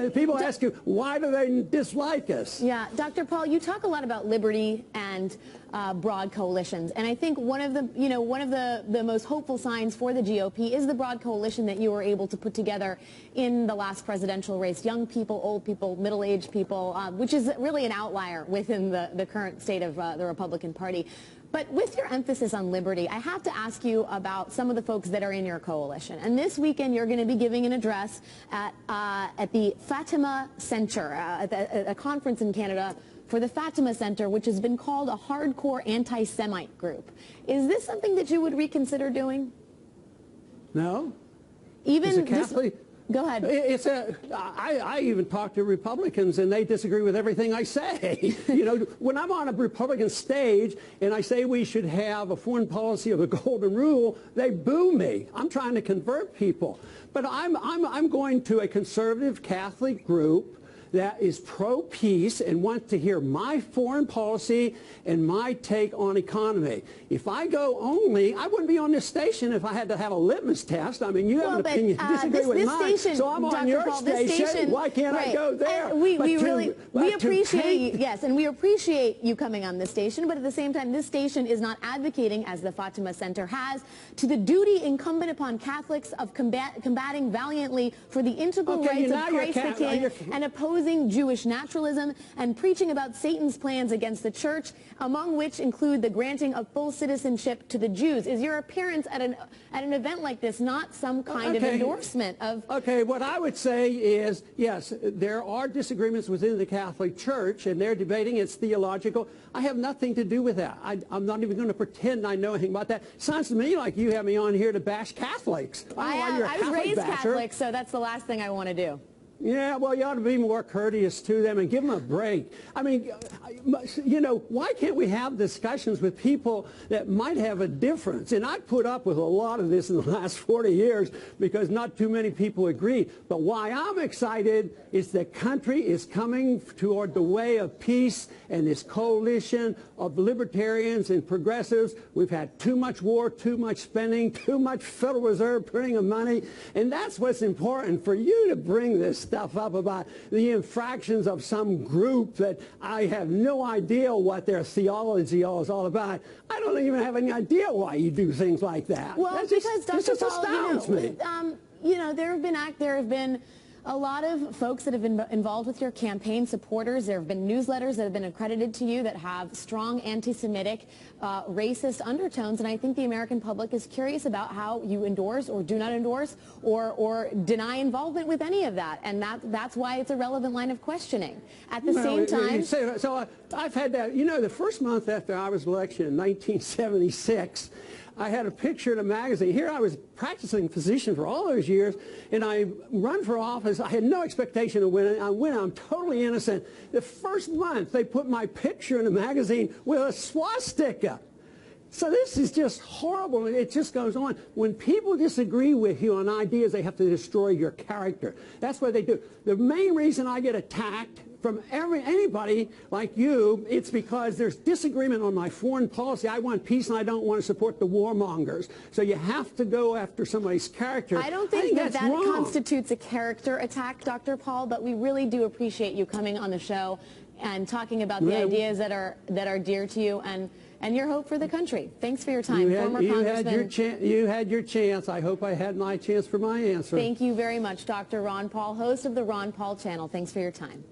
People ask you, why do they dislike us? Yeah, Dr. Paul, you talk a lot about liberty and broad coalitions, and I think one of the most hopeful signs for the GOP is the broad coalition that you were able to put together in the last presidential race. Young people, old people, middle-aged people, which is really an outlier within the current state of the Republican Party. But with your emphasis on liberty, I have to ask you about some of the folks that are in your coalition. And this weekend, you're going to be giving an address at the Fatima Center, at a conference in Canada for the Fatima Center, which has been called a hardcore anti-Semite group. Is this something that you would reconsider doing? No. Even as a Catholic. Go ahead. I even talk to Republicans, and they disagree with everything I say. You know, when I'm on a Republican stage and I say we should have a foreign policy of the golden rule, they boo me. I'm trying to convert people. But I'm going to a conservative Catholic group that is pro-peace and wants to hear my foreign policy and my take on economy. If I go only, I wouldn't be on this station if I had to have a litmus test. I mean, you have an opinion, disagree with mine, so I'm on your station. Why can't I go there? We appreciate, yes, and we appreciate you coming on this station, but at the same time, this station is not advocating, as the Fatima Center has, to the duty incumbent upon Catholics of combating valiantly for the integral rights of Christ the King and opposing Jewish naturalism and preaching about Satan's plans against the church, among which include the granting of full citizenship to the Jews. Is your appearance at an event like this not some kind of endorsement of... Okay, what I would say is, yes, there are disagreements within the Catholic Church, and they're debating it's theological. I have nothing to do with that. I'm not even going to pretend I know anything about that. Sounds to me like you have me on here to bash Catholics. I was raised Catholic, so that's the last thing I want to do. Yeah, well, you ought to be more courteous to them and give them a break. I mean, you know, why can't we have discussions with people that might have a difference? And I put up with a lot of this in the last 40 years because not too many people agree. But why I'm excited is the country is coming toward the way of peace and this coalition of libertarians and progressives. We've had too much war, too much spending, too much Federal Reserve printing of money. And that's what's important for you to bring this stuff up about the infractions of some group that I have no idea what their theology is all about. I don't even have any idea why you do things like that. Well, that because just Dr. Paul, astounds me. You know, there have been a lot of folks that have been involved with your campaign, supporters. There have been newsletters that have been accredited to you that have strong anti-Semitic, racist undertones, and I think the American public is curious about how you endorse or do not endorse or deny involvement with any of that, and that's why it's a relevant line of questioning. At the same time... So I've had that, you know, the first month after I was elected in 1976, I had a picture in a magazine. Here I was practicing physician for all those years, and I run for office. I had no expectation of winning. I win. I'm totally innocent. The first month, they put my picture in a magazine with a swastika. So this is just horrible. It just goes on. When people disagree with you on ideas, they have to destroy your character. That's what they do. The main reason I get attacked from anybody like you, it's because there's disagreement on my foreign policy. I want peace, and I don't want to support the warmongers. So you have to go after somebody's character. I don't think that constitutes a character attack, Dr. Paul, but we really do appreciate you coming on the show and talking about the ideas that are dear to you and your hope for the country. Thanks for your time, former Congressman. You had your chance. I hope I had my chance for my answer. Thank you very much, Dr. Ron Paul, host of the Ron Paul Channel. Thanks for your time.